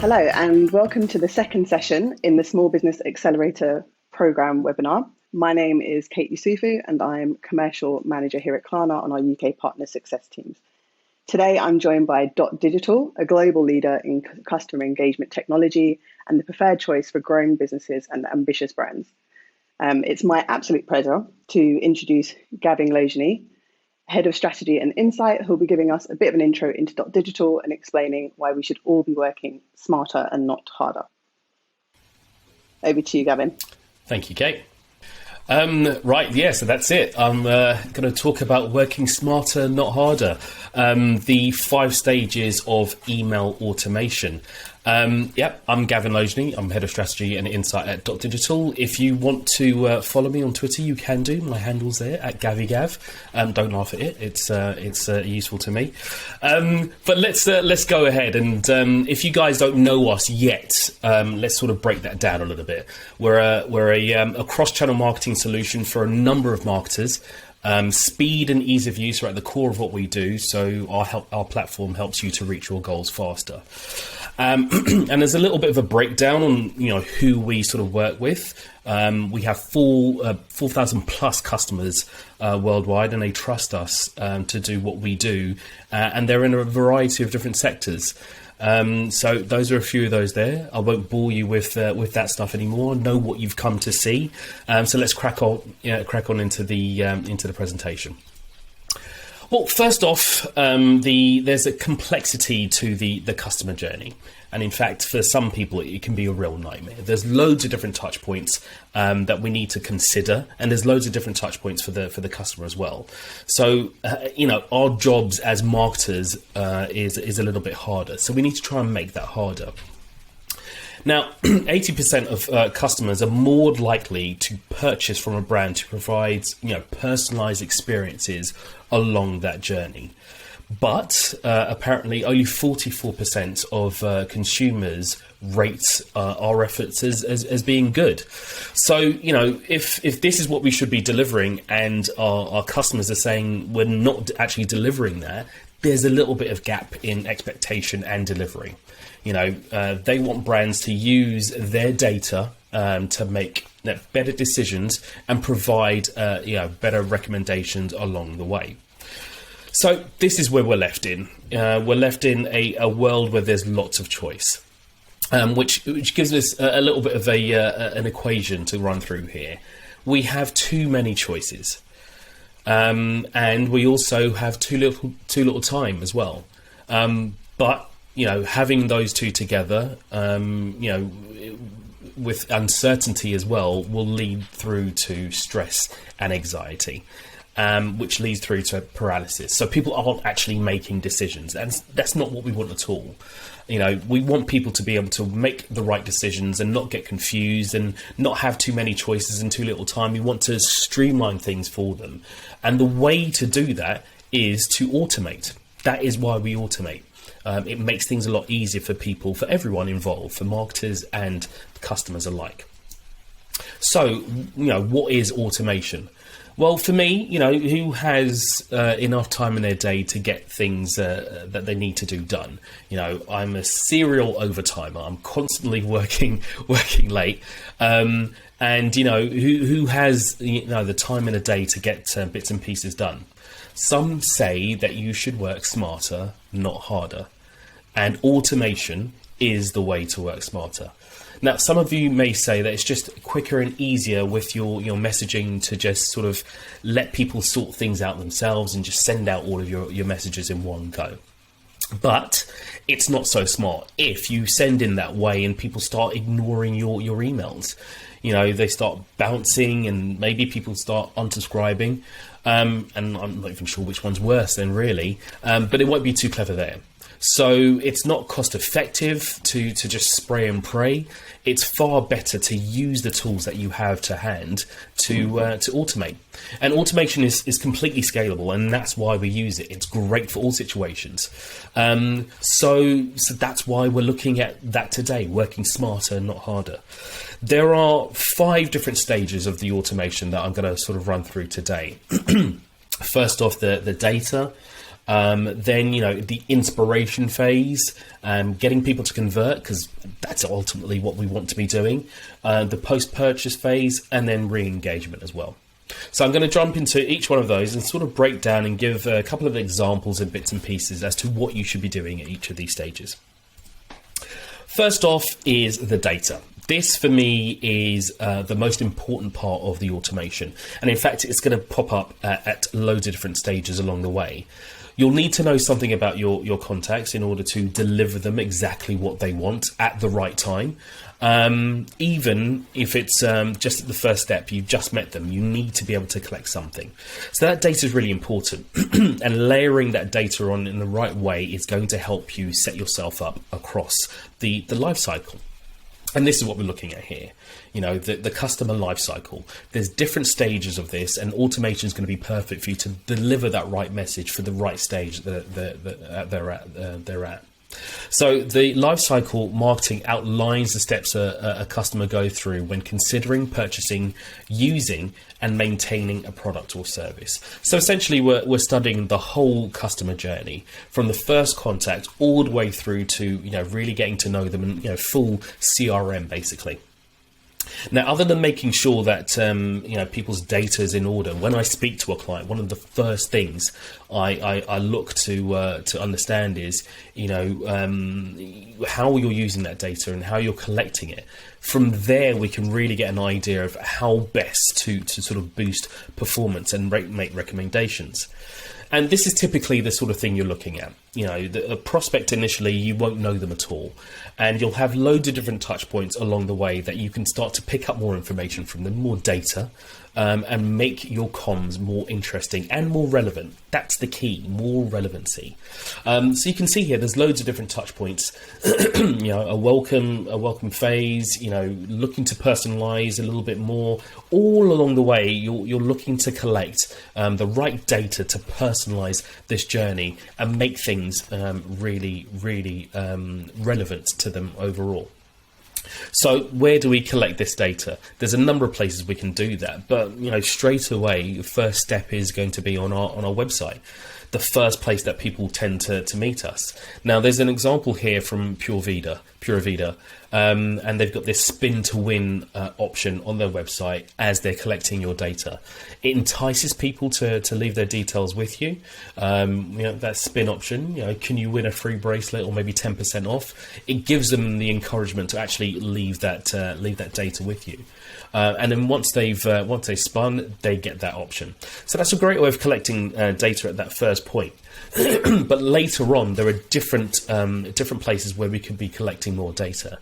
Hello, and welcome to the second session in the Small Business Accelerator Programme webinar. My name is Kate Yusufu, and I'm Commercial Manager here at Klarna on our UK Partner Success teams. Today, I'm joined by DotDigital, a global leader in customer engagement technology and the preferred choice for growing businesses and ambitious brands. It's my absolute pleasure to introduce Gavin Lojany, Head of Strategy and Insight, who'll be giving us a bit of an intro into DotDigital and explaining why we should all be working smarter and not harder. Over to you, Gavin. Thank you, Kate. So that's it. I'm going to talk about working smarter, not harder. The 5 stages of email automation. I'm Gavin Lojany. I'm Head of Strategy and Insight at DotDigital. If you want to follow me on Twitter, you can do. My handle's there at GaviGav. Don't laugh at it. It's useful to me. But let's go ahead. And if you guys don't know us yet, let's sort of break that down a little bit. We're a cross-channel marketing solution for a number of marketers. Speed and ease of use are at the core of what we do. So our platform helps you to reach your goals faster. And there's a little bit of a breakdown on who we sort of work with. We have 4,000 plus customers worldwide, and they trust us to do what we do, and they're in a variety of different sectors. So those are a few of those there. I won't bore you with that stuff anymore. Know what you've come to see. So let's crack on into the presentation. Well, first off, there's a complexity to the customer journey. And in fact, for some people, it can be a real nightmare. There's loads of different touch points that we need to consider. And there's loads of different touch points for the customer as well. So, our jobs as marketers is a little bit harder. So we need to try and make that harder. Now, 80% of customers are more likely to purchase from a brand to provide, personalized experiences along that journey. But apparently only 44% of consumers rate our efforts as being good. So, if this is what we should be delivering and our customers are saying we're not actually delivering that, there's a little bit of gap in expectation and delivery. They want brands to use their data to make better decisions and provide better recommendations along the way. So this is where we're left in. We're left in a world where there's lots of choice, which gives us a little bit of an equation to run through here. We have too many choices, and we also have too little time as well. But having those two together, with uncertainty as well, will lead through to stress and anxiety. Which leads through to paralysis. So people aren't actually making decisions, and that's not what we want at all. We want people to be able to make the right decisions and not get confused and not have too many choices and too little time. We want to streamline things for them. And the way to do that is to automate. That is why we automate. It makes things a lot easier for people, for everyone involved, for marketers and customers alike. So, what is automation? Well, for me, who has enough time in their day to get things that they need to do done? I'm a serial overtimer. I'm constantly working late. And, who has, the time in a day to get bits and pieces done? Some say that you should work smarter, not harder. And automation is the way to work smarter. Now, some of you may say that it's just quicker and easier with your messaging to just sort of let people sort things out themselves and just send out all of your messages in one go. But it's not so smart if you send in that way and people start ignoring your emails. They start bouncing and maybe people start unsubscribing. And I'm not even sure which one's worse then really, but it won't be too clever there. So it's not cost effective to just spray and pray. It's far better to use the tools that you have to hand to automate. And automation is completely scalable, and that's why we use it. It's great for all situations. So that's why we're looking at that today, working smarter, not harder. There are 5 different stages of the automation that I'm going to sort of run through today. First off, the data. Then, the inspiration phase, getting people to convert, because that's ultimately what we want to be doing, the post-purchase phase, and then re-engagement as well. So I'm going to jump into each one of those and sort of break down and give a couple of examples and bits and pieces as to what you should be doing at each of these stages. First off is the data. This, for me, is the most important part of the automation. And in fact, it's going to pop up at loads of different stages along the way. You'll need to know something about your contacts in order to deliver them exactly what they want at the right time. Even if it's just at the first step, you've just met them, you need to be able to collect something. So that data is really important. And layering that data on in the right way is going to help you set yourself up across the life cycle. And this is what we're looking at here, the customer life cycle. There's different stages of this, and automation is going to be perfect for you to deliver that right message for the right stage that they're at. So the lifecycle marketing outlines the steps a customer goes through when considering purchasing, using and maintaining a product or service. So essentially we're studying the whole customer journey from the first contact all the way through to really getting to know them and full CRM basically. Now, other than making sure that people's data is in order, when I speak to a client, one of the first things I look to understand is how you're using that data and how you're collecting it. From there, we can really get an idea of how best to sort of boost performance and make recommendations. And this is typically the sort of thing you're looking at. A prospect initially, you won't know them at all. And you'll have loads of different touch points along the way that you can start to pick up more information from them, more data, and make your comms more interesting and more relevant. That's the key, more relevancy. So you can see here, there's loads of different touch points. A welcome phase, looking to personalize a little bit more. All along the way, you're looking to collect the right data to personalize this journey and make things really, really relevant to them overall. So where do we collect this data? There's a number of places we can do that, but straight away, first step is going to be on our website, the first place that people tend to meet us. Now, there's an example here from Pure Vida, and they've got this spin to win option on their website as they're collecting your data. It entices people to leave their details with you. That spin option, can you win a free bracelet or maybe 10% off? It gives them the encouragement to actually leave that data with you. And then once they've spun, they get that option. So that's a great way of collecting data at that first point. But later on, there are different places where we could be collecting more data.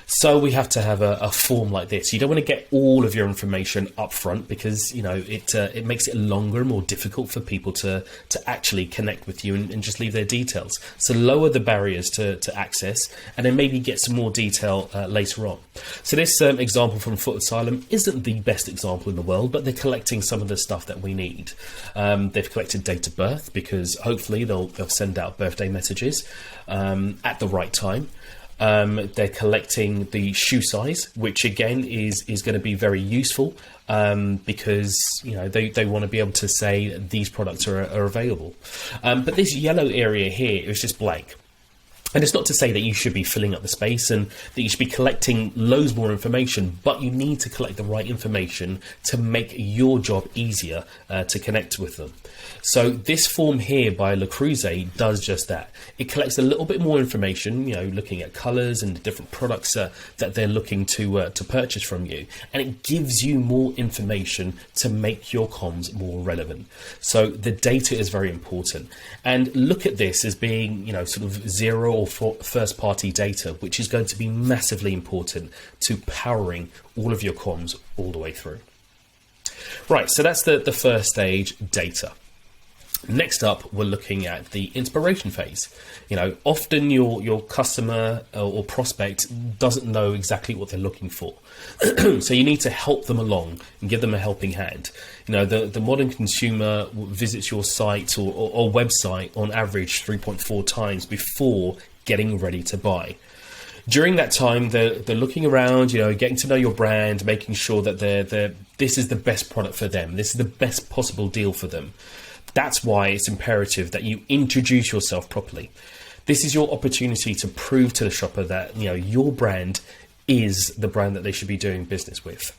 So we have to have a form like this. You don't want to get all of your information up front because it makes it longer and more difficult for people to actually connect with you and just leave their details. So lower the barriers to access, and then maybe get some more detail later on. So this example from Foot Asylum isn't the best example in the world, but they're collecting some of the stuff that we need. They've collected date of birth because hopefully they'll send out birthday messages at the right time. They're collecting the shoe size, which again is going to be very useful because they want to be able to say these products are available. But this yellow area here is just blank. And it's not to say that you should be filling up the space and that you should be collecting loads more information, but you need to collect the right information to make your job easier to connect with them. So this form here by Le Creuset does just that. It collects a little bit more information, looking at colours and the different products that they're looking to purchase from you. And it gives you more information to make your comms more relevant. So the data is very important. And look at this as being, sort of zero or first party data, which is going to be massively important to powering all of your comms all the way through. Right, so that's the first stage, data. Next up, we're looking at the inspiration phase. Often your customer or prospect doesn't know exactly what they're looking for. So you need to help them along and give them a helping hand. The modern consumer visits your site or website on average 3.4 times before getting ready to buy. During that time, they're looking around, getting to know your brand, making sure that this is the best product for them. This is the best possible deal for them. That's why it's imperative that you introduce yourself properly. This is your opportunity to prove to the shopper that your brand is the brand that they should be doing business with.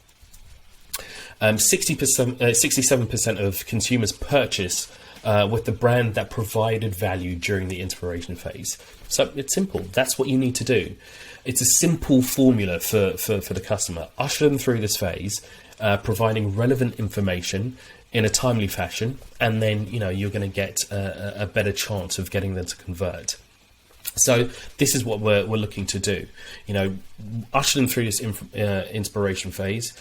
67% of consumers purchase with the brand that provided value during the inspiration phase. So it's simple. That's what you need to do. It's a simple formula for the customer. Usher them through this phase, providing relevant information in a timely fashion, and then you're going to get a better chance of getting them to convert. So this is what we're looking to do. Usher them through this inspiration phase.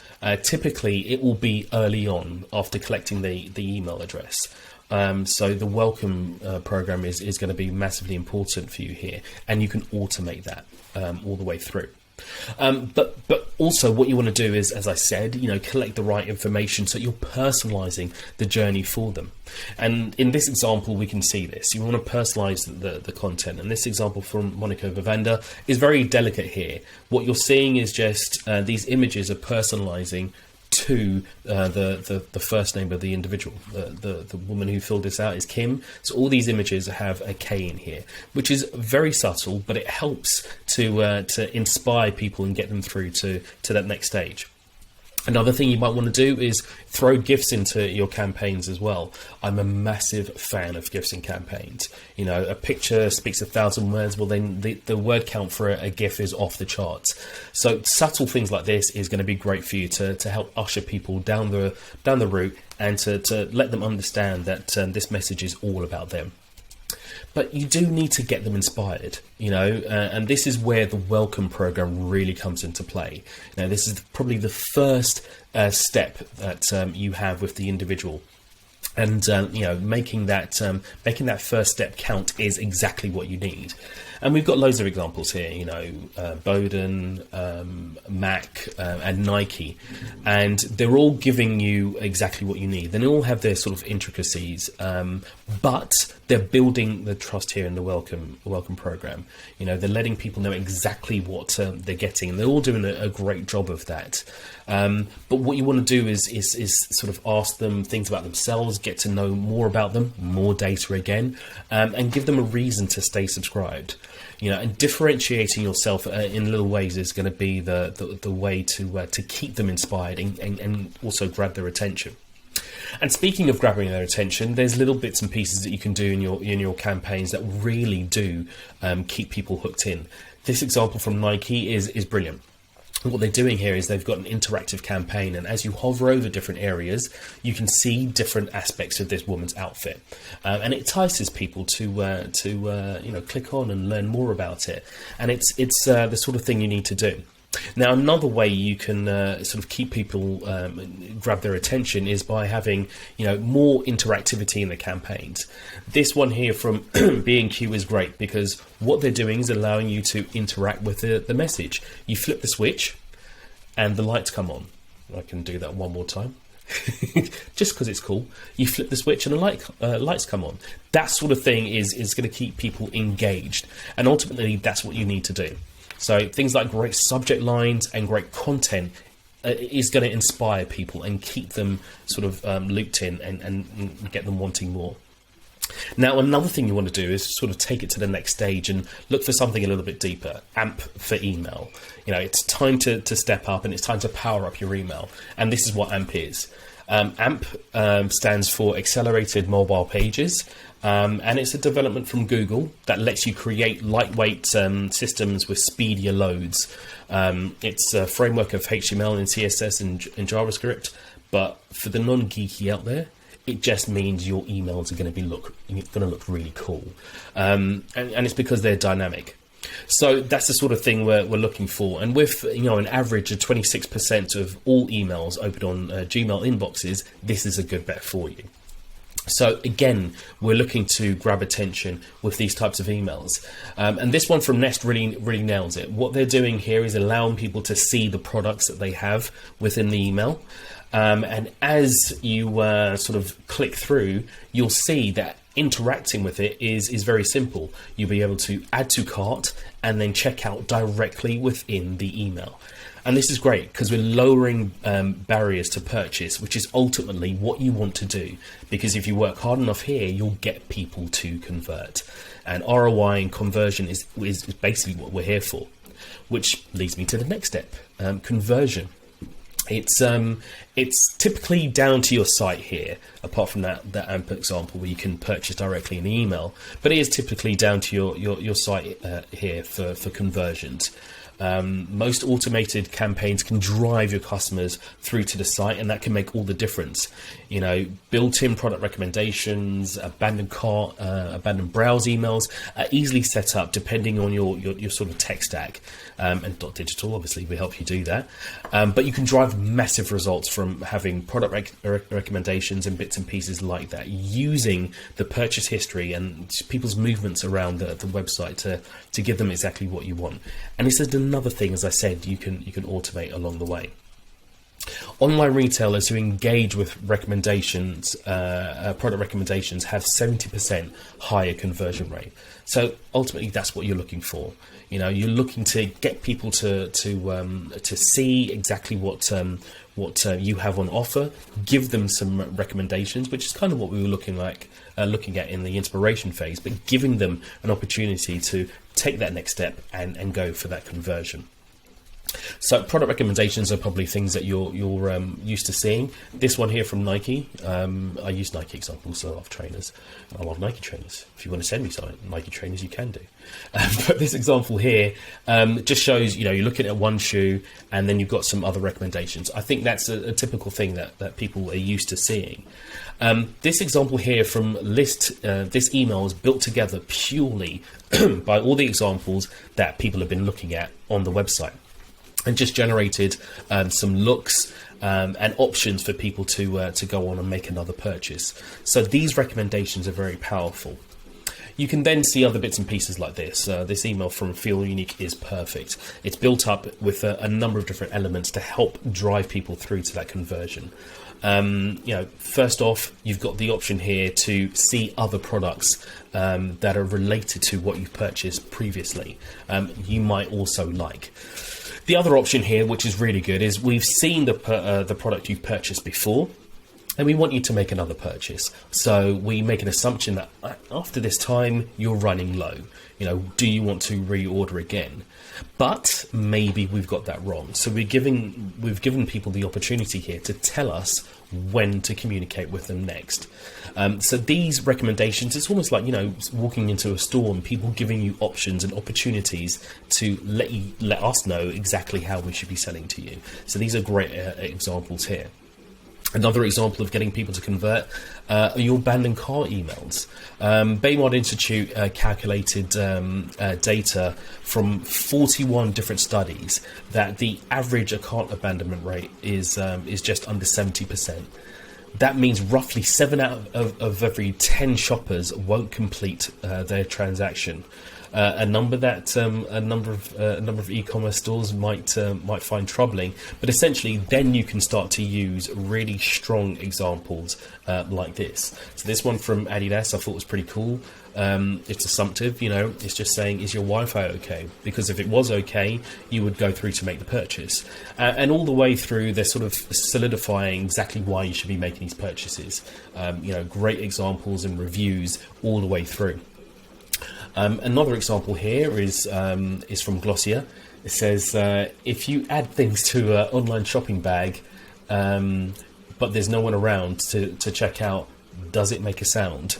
Typically, it will be early on after collecting the email address. So the welcome program is going to be massively important for you here, and you can automate that all the way through. But also what you want to do is, as I said, collect the right information so you're personalizing the journey for them. And in this example, we can see this. You want to personalize the content. And this example from Monica Vivanda is very delicate here. What you're seeing is just these images are personalizing to the first name of the individual. The woman who filled this out is Kim. So all these images have a K in here, which is very subtle, but it helps to inspire people and get them through to that next stage. Another thing you might want to do is throw GIFs into your campaigns as well. I'm a massive fan of GIFs in campaigns. A picture speaks 1,000 words. Well, then the word count for a GIF is off the charts. So subtle things like this is going to be great for you to help usher people down the route and to let them understand that this message is all about them. But you do need to get them inspired, and this is where the welcome program really comes into play. Now, this is probably the first step that you have with the individual. And, making that first step count is exactly what you need. And we've got loads of examples here, Bowden, Mac, and Nike, and they're all giving you exactly what you need. They all have their sort of intricacies, but they're building the trust here in the welcome program. They're letting people know exactly what they're getting, and they're all doing a great job of that. But what you want to do is sort of ask them things about themselves, get to know more about them, more data again, and give them a reason to stay subscribed. And differentiating yourself in little ways is going to be the way to keep them inspired and also grab their attention. And speaking of grabbing their attention, there's little bits and pieces that you can do in your campaigns that really do keep people hooked in. This example from Nike is brilliant. What they're doing here is they've got an interactive campaign, and as you hover over different areas, you can see different aspects of this woman's outfit, and it entices people to click on and learn more about it. And it's the sort of thing you need to do. Now, another way you can sort of keep people grab their attention is by having more interactivity in the campaigns. This one here from B&Q is great because what they're doing is allowing you to interact with the message. You flip the switch and the lights come on. I can do that one more time. Just because it's cool. You flip the switch and the lights come on. That sort of thing is going to keep people engaged, and ultimately that's what you need to do. So things like great subject lines and great content is going to inspire people and keep them sort of looped in and get them wanting more. Now, another thing you want to do is sort of take it to the next stage and look for something a little bit deeper. AMP for email. It's time to step up, and it's time to power up your email. And this is what AMP is. AMP stands for Accelerated Mobile Pages. And it's a development from Google that lets you create lightweight systems with speedier loads. It's a framework of HTML and CSS and JavaScript, but for the non-geeky out there, it just means your emails are going to look really cool, and it's because they're dynamic. So that's the sort of thing we're looking for. And with an average of 26% of all emails open on Gmail inboxes, this is a good bet for you. So again, we're looking to grab attention with these types of emails. And this one from Nest really nails it. What they're doing here is allowing people to see the products that they have within the email. And as you sort of click through, you'll see that interacting with it is very simple. You'll be able to add to cart and then check out directly within the email. And this is great because we're lowering barriers to purchase, which is ultimately what you want to do. Because if you work hard enough here, you'll get people to convert. And ROI and conversion is basically what we're here for. Which leads me to the next step, conversion. It's typically down to your site here, apart from that AMP example where you can purchase directly in the email. But it is typically down to your site here for conversions. Most automated campaigns can drive your customers through to the site, and that can make all the difference. You know, built-in product recommendations, abandoned cart, abandoned browse emails are easily set up depending on your sort of tech stack. And DotDigital, obviously, will help you do that. But you can drive massive results from having product recommendations and bits and pieces like that, using the purchase history and people's movements around the website to give them exactly what you want. And this is another thing, as I said, you can automate along the way. Online retailers who engage with recommendations, product recommendations, have 70% higher conversion rate. So ultimately, that's what you're looking for. You know, you're looking to get people to see exactly what you have on offer, give them some recommendations, which is kind of what we were looking at in the inspiration phase, but giving them an opportunity to take that next step and go for that conversion. So product recommendations are probably things that you're used to seeing. This one here from Nike, I use Nike examples, so I love trainers. I love Nike trainers. If you want to send me some Nike trainers, you can do. But this example here just shows, you know, you're looking at one shoe and then you've got some other recommendations. I think that's a typical thing that people are used to seeing. This example here from List, this email is built together purely by all the examples that people have been looking at on the website, and just generated some looks and options for people to go on and make another purchase. So these recommendations are very powerful. You can then see other bits and pieces like this. This email from Feel Unique is perfect. It's built up with a number of different elements to help drive people through to that conversion. You know, first off, you've got the option here to see other products that are related to what you've purchased previously. You might also like. The other option here, which is really good, is we've seen the product you've purchased before, and we want you to make another purchase. So we make an assumption that after this time, you're running low. You know, do you want to reorder again? But maybe we've got that wrong. So we've given people the opportunity here to tell us when to communicate with them next. So these recommendations, it's almost like, you know, walking into a store and people giving you options and opportunities to let us know exactly how we should be selling to you. So these are great examples here. Another example of getting people to convert are your abandoned cart emails. Baymont Institute calculated data from 41 different studies that the average cart abandonment rate is just under 70%. That means roughly 7 out of every 10 shoppers won't complete their transaction. A number that a number of e-commerce stores might find troubling, but essentially then you can start to use really strong examples like this. So this one from Adidas I thought was pretty cool. It's assumptive, you know, it's just saying, is your Wi-Fi okay? Because if it was okay, you would go through to make the purchase. And all the way through, they're sort of solidifying exactly why you should be making these purchases. You know, great examples and reviews all the way through. Another example here is from Glossier. It says, if you add things to an online shopping bag, but there's no one around to check out, does it make a sound?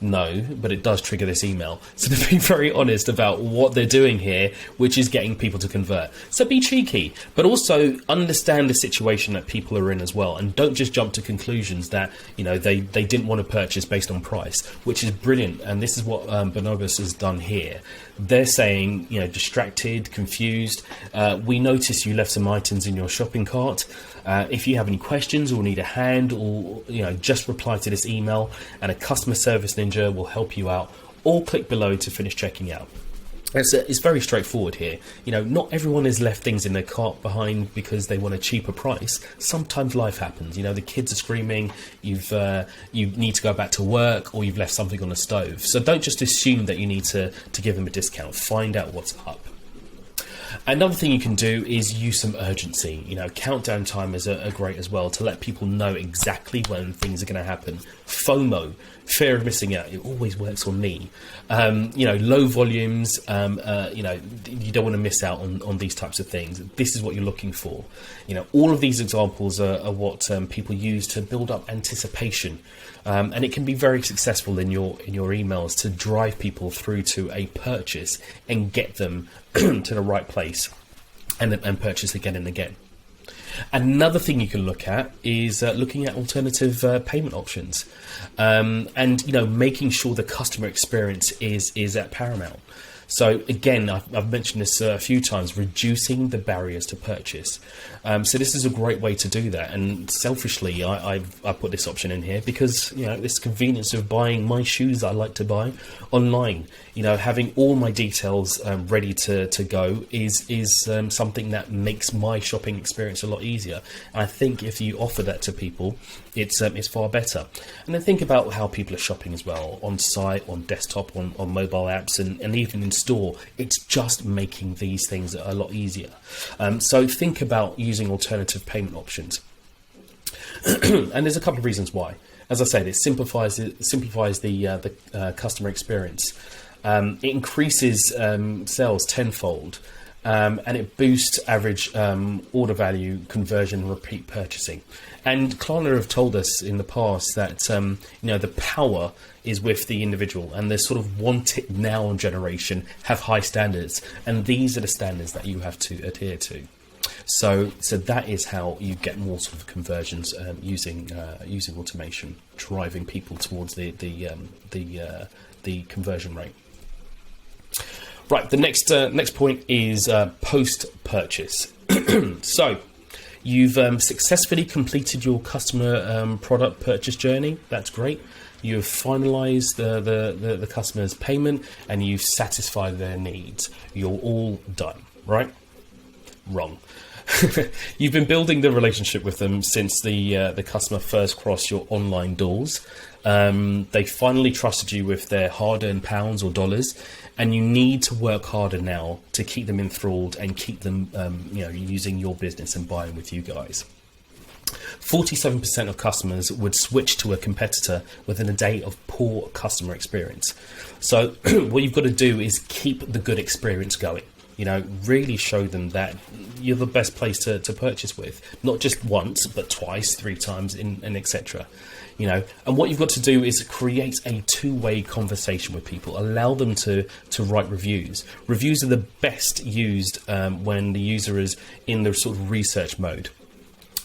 No, but it does trigger this email. So they're being very honest about what they're doing here, which is getting people to convert. So be cheeky, but also understand the situation that people are in as well, and don't just jump to conclusions that, you know, they didn't want to purchase based on price, which is brilliant. And this is what Bonobos has done here. They're saying, you know, distracted, confused. We noticed you left some items in your shopping cart. If you have any questions or need a hand, or, you know, just reply to this email and a customer service ninja will help you out, or click below to finish checking out. It's very straightforward here. You know, not everyone has left things in their cart behind because they want a cheaper price. Sometimes life happens. You know, the kids are screaming, you need to go back to work, or you've left something on the stove. So don't just assume that you need to give them a discount. Find out what's up. Another thing you can do is use some urgency. Countdown timers are great as well to let people know exactly when things are going to happen. FOMO, fear of missing out, it always works on me. Low volumes, you don't want to miss out on these types of things. This is what you're looking for. All of these examples are what people use to build up anticipation. And it can be very successful in your emails to drive people through to a purchase and get them to the right place and purchase again and again. Another thing you can look at is looking at alternative payment options, and making sure the customer experience is at paramount. So again, I've mentioned this a few times, reducing the barriers to purchase. So this is a great way to do that. And selfishly, I put this option in here because, this convenience of buying my shoes I like to buy online, having all my details ready to go is something that makes my shopping experience a lot easier. And I think if you offer that to people, it's far better. And then think about how people are shopping as well, on site, on desktop, on mobile apps, and even in store. It's just making these things a lot easier. So think about using alternative payment options. And there's a couple of reasons why. As I said, it simplifies the customer experience. It increases sales tenfold. And it boosts average order value, conversion, repeat purchasing. And Klarna have told us in the past that the power is with the individual, and the sort of want it now generation have high standards, and these are the standards that you have to adhere to. So that is how you get more sort of conversions using automation, driving people towards the conversion rate. Right, the next point is post-purchase. So you've successfully completed your customer product purchase journey. That's great. You've finalized the customer's payment and you've satisfied their needs. You're all done, right? Wrong. You've been building the relationship with them since the customer first crossed your online doors. They finally trusted you with their hard-earned pounds or dollars, and you need to work harder now to keep them enthralled and keep them, using your business and buying with you guys. 47% of customers would switch to a competitor within a day of poor customer experience. So what you've got to do is keep the good experience going. Really show them that you're the best place to purchase with, not just once, but twice, 3 times, and etc. And what you've got to do is create a two-way conversation with people. Allow them to write reviews. Reviews are the best used when the user is in the sort of research mode.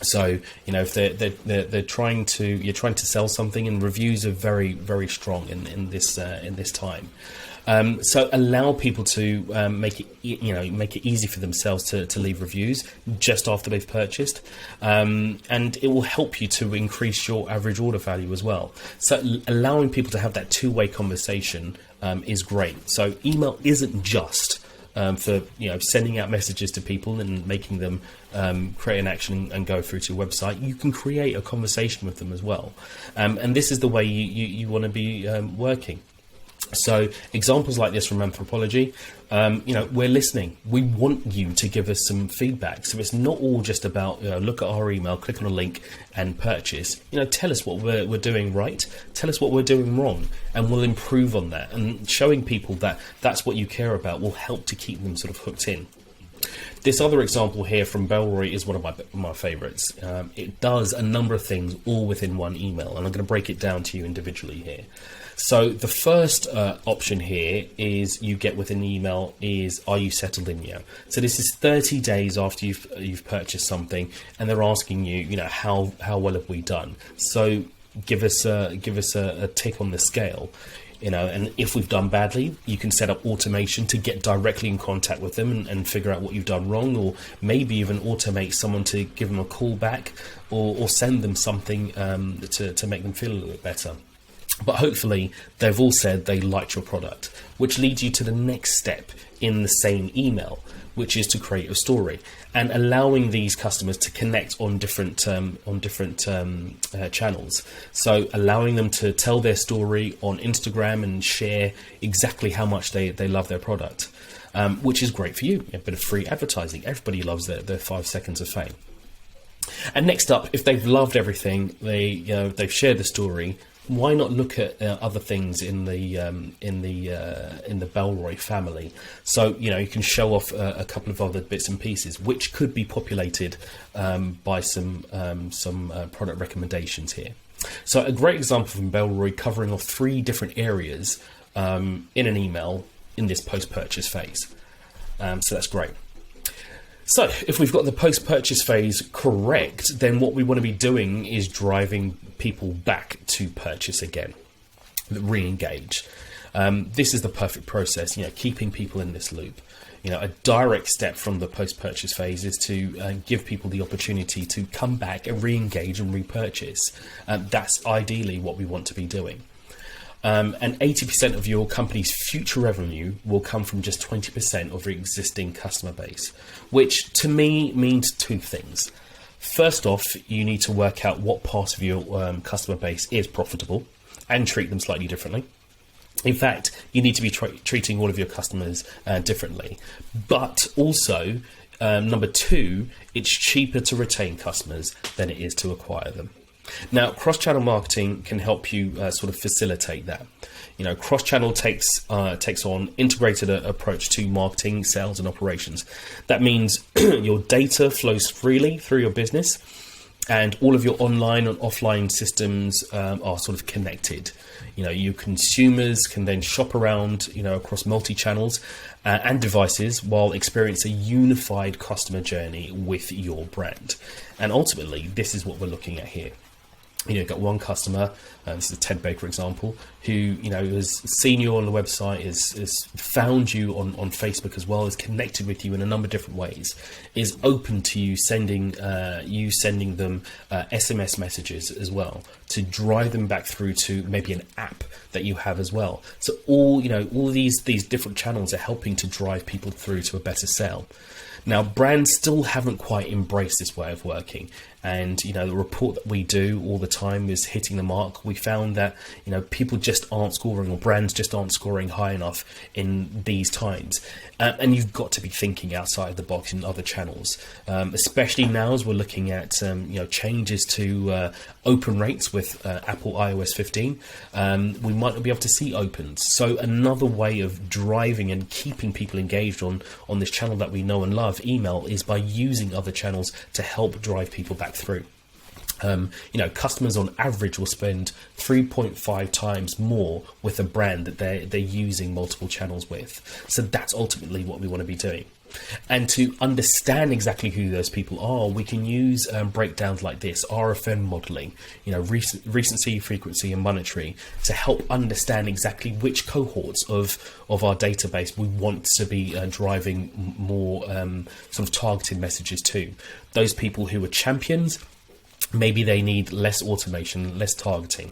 So, if they're trying to, you're trying to sell something, and reviews are very, very strong in this time. So allow people to make it easy for themselves to leave reviews just after they've purchased, and it will help you to increase your average order value as well. So allowing people to have that two-way conversation is great. So email isn't just for sending out messages to people and making them create an action and go through to your website. You can create a conversation with them as well, and this is the way you want to be working. So examples like this from Anthropology, we're listening. We want you to give us some feedback. So it's not all just about look at our email, click on a link and purchase. Tell us what we're doing right. Tell us what we're doing wrong, and we'll improve on that. And showing people that that's what you care about will help to keep them sort of hooked in. This other example here from Bellroy is one of my favorites. It does a number of things all within one email, and I'm going to break it down to you individually here. So the first option here is you get within the email is, are you settled in yet? So this is 30 days after you've purchased something, and they're asking you, how well have we done? So give us a tick on the scale. And if we've done badly, you can set up automation to get directly in contact with them and figure out what you've done wrong, or maybe even automate someone to give them a call back or send them something to make them feel a little bit better. But hopefully they've all said they liked your product, which leads you to the next step in the same email, which is to create a story and allowing these customers to connect on different channels. So allowing them to tell their story on Instagram and share exactly how much they love their product. which is great for you. A bit of free advertising. Everybody loves their 5 seconds of fame. And next up, if they've loved everything, they've shared the story, why not look at other things in the Bellroy family? So you can show off a couple of other bits and pieces, which could be populated by some product recommendations here. So a great example from Bellroy covering off 3 different areas in an email in this post-purchase phase. So that's great. So if we've got the post-purchase phase correct, then what we want to be doing is driving people back to purchase again, re-engage. This is the perfect process, keeping people in this loop. A direct step from the post-purchase phase is to give people the opportunity to come back and re-engage and repurchase. That's ideally what we want to be doing. And 80% of your company's future revenue will come from just 20% of your existing customer base, which to me means 2 things. First off, you need to work out what part of your customer base is profitable and treat them slightly differently. In fact, you need to be treating all of your customers differently. But also, number 2, it's cheaper to retain customers than it is to acquire them. Now, cross-channel marketing can help you sort of facilitate that. Cross-channel takes on integrated approach to marketing, sales, and operations. That means your data flows freely through your business, and all of your online and offline systems are sort of connected. Your consumers can then shop around, across multi-channels and devices while experiencing a unified customer journey with your brand. And ultimately, this is what we're looking at here. You've got one customer, this is a Ted Baker example, who has seen you on the website, has found you on Facebook as well, has connected with you in a number of different ways, is open to you sending them SMS messages as well to drive them back through to maybe an app that you have as well. So all these different channels are helping to drive people through to a better sale. Now, brands still haven't quite embraced this way of working. And, the report that we do all the time is hitting the mark. We found that, people just aren't scoring, or brands just aren't scoring high enough in these times. And you've got to be thinking outside the box in other channels, especially now as we're looking at, changes to open rates with Apple iOS 15. We might not be able to see opens. So another way of driving and keeping people engaged on this channel that we know and love, email, is by using other channels to help drive people back through. Customers on average will spend 3.5 times more with a brand that they're using multiple channels with. So that's ultimately what we want to be doing. And to understand exactly who those people are, we can use breakdowns like this, RFM modeling, recency, frequency, and monetary, to help understand exactly which cohorts of our database we want to be driving more sort of targeted messages to. Those people who are champions, maybe they need less automation, less targeting.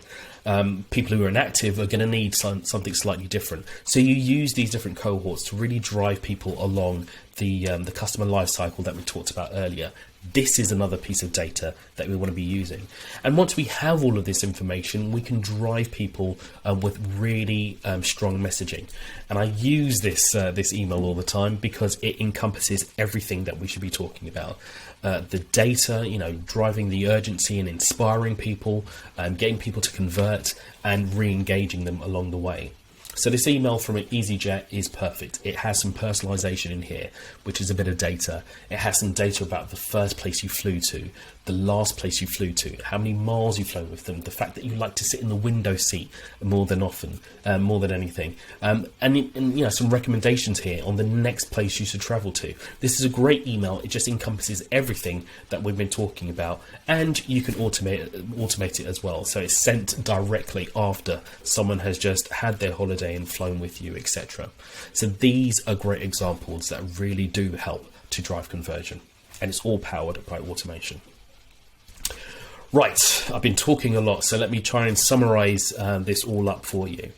People who are inactive are going to need something slightly different. So you use these different cohorts to really drive people along the customer life cycle that we talked about earlier. This is another piece of data that we want to be using. And once we have all of this information, we can drive people with really strong messaging. And I use this email all the time because it encompasses everything that we should be talking about. The data, driving the urgency and inspiring people, getting people to convert and re-engaging them along the way. So this email from EasyJet is perfect. It has some personalization in here, which is a bit of data. It has some data about the first place you flew to, the last place you flew to, how many miles you've flown with them, the fact that you like to sit in the window seat more than anything, and some recommendations here on the next place you should travel to. This is a great email. It just encompasses everything that we've been talking about, and you can automate it as well. So it's sent directly after someone has just had their holiday and flown with you, etc. So these are great examples that really do help to drive conversion, and it's all powered by automation. Right, I've been talking a lot, so let me try and summarize this all up for you.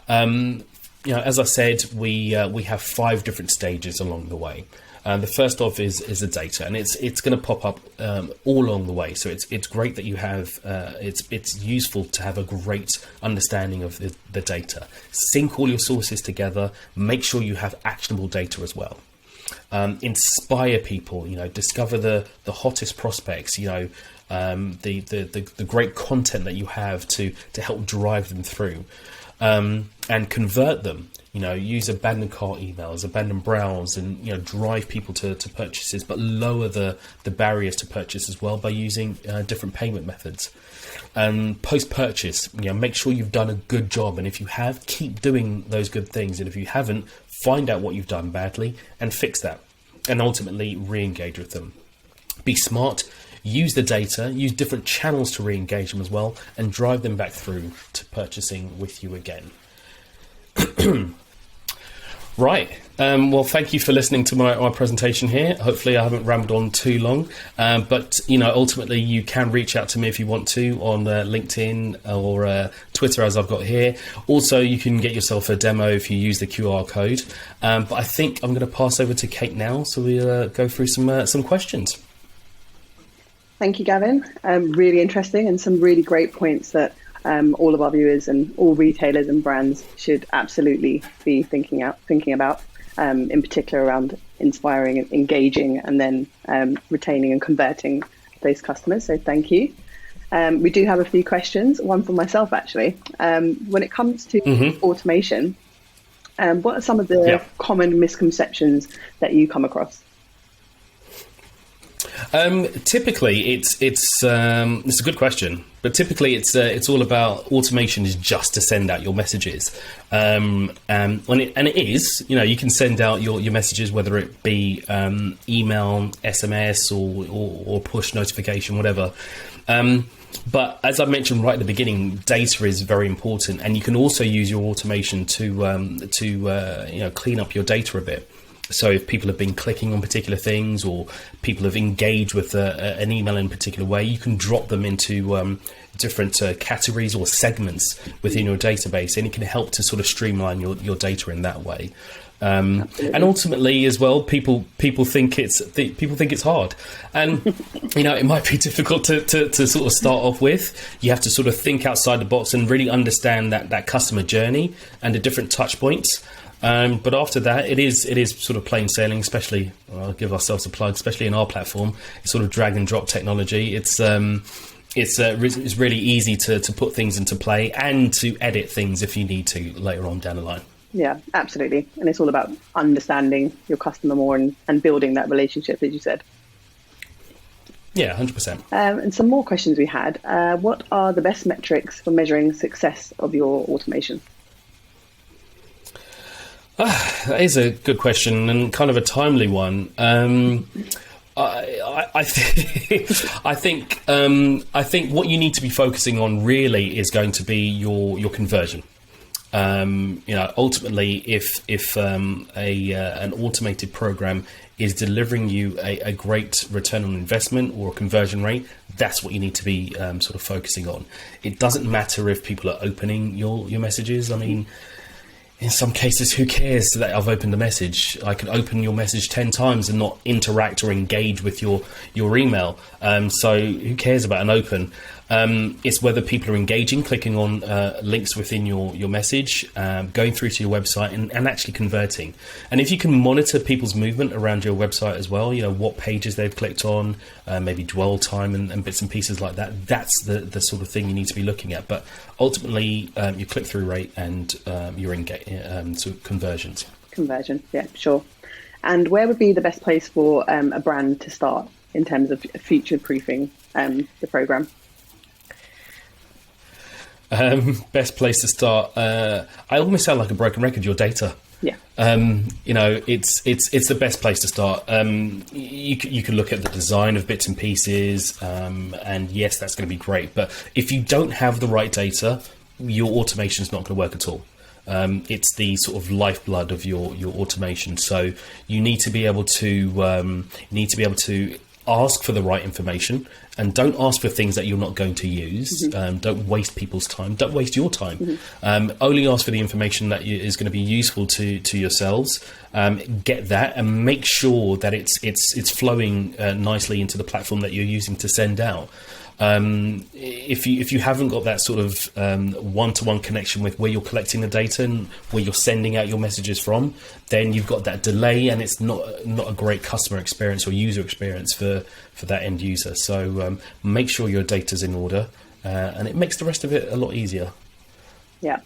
As I said, we have 5 different stages along the way. The first off is the data, and it's going to pop up all along the way. So it's great that you have. It's useful to have a great understanding of the data. Sync all your sources together. Make sure you have actionable data as well. Inspire people. Discover the hottest prospects. The great content that you have to help drive them through, and convert them. Use abandoned cart emails, abandoned browse, and drive people to purchases, but lower the barriers to purchase as well by using different payment methods. Post-purchase, make sure you've done a good job, and if you have, keep doing those good things, and if you haven't, find out what you've done badly and fix that, and ultimately re-engage with them. Be smart. Use the data, use different channels to re-engage them as well, and drive them back through to purchasing with you again. Right. Well, thank you for listening to my presentation here. Hopefully I haven't rambled on too long, but ultimately you can reach out to me if you want to on LinkedIn or Twitter, as I've got here. Also, you can get yourself a demo if you use the QR code. But I think I'm going to pass over to Kate now, so we'll go through some questions. Thank you, Gavin. Really interesting, and some really great points that all of our viewers and all retailers and brands should absolutely be thinking about, in particular around inspiring and engaging, and then retaining and converting those customers. So thank you. We do have a few questions, one for myself actually. When it comes to automation, what are some of the common misconceptions that you come across? Typically, it's a good question, but typically it's all about automation is just to send out your messages, and it is, you can send out your messages, whether it be email, SMS, or push notification, whatever. But as I mentioned right at the beginning, data is very important, and you can also use your automation to clean up your data a bit. So if people have been clicking on particular things, or people have engaged with an email in a particular way, you can drop them into different categories or segments within your database, and it can help to sort of streamline your data in that way. And ultimately, as well, people think it's hard, and it might be difficult to sort of start off with. You have to sort of think outside the box and really understand that customer journey and the different touch points. But after that, it is sort of plain sailing. Especially, I'll give ourselves a plug. Especially in our platform, it's sort of drag and drop technology. It's really easy to put things into play and to edit things if you need to later on down the line. Yeah, absolutely. And it's all about understanding your customer more and building that relationship, as you said. Yeah, 100%. And some more questions we had. What are the best metrics for measuring success of your automation? That is a good question, and kind of a timely one. I think what you need to be focusing on really is going to be your conversion. Ultimately, if an automated program is delivering you a great return on investment or a conversion rate, that's what you need to be sort of focusing on. It doesn't matter if people are opening your messages. I mean, in some cases, who cares that I've opened a message? I can open your message 10 times and not interact or engage with your email. So who cares about an open? It's whether people are engaging, clicking on links within your message, going through to your website and actually converting. And if you can monitor people's movement around your website as well, what pages they've clicked on, maybe dwell time and bits and pieces like that, that's the sort of thing you need to be looking at. But ultimately, your click-through rate and your sort of conversions. Conversion, yeah, sure. And where would be the best place for a brand to start in terms of future-proofing the program? Best place to start. I almost sound like a broken record. Your data. Yeah. It's the best place to start. You can look at the design of bits and pieces, and yes, that's going to be great. But if you don't have the right data, your automation is not going to work at all. It's the sort of lifeblood of your automation. So you need to be able to ask for the right information, and don't ask for things that you're not going to use. Don't waste people's time. Don't waste your time. Only ask for the information that is going to be useful to yourselves. Get that, and make sure that it's flowing nicely into the platform that you're using to send out. If you haven't got that sort of one-to-one connection with where you're collecting the data and where you're sending out your messages from, then you've got that delay, and it's not a great customer experience or user experience for that end user. So make sure your data's in order, and it makes the rest of it a lot easier. Yeah.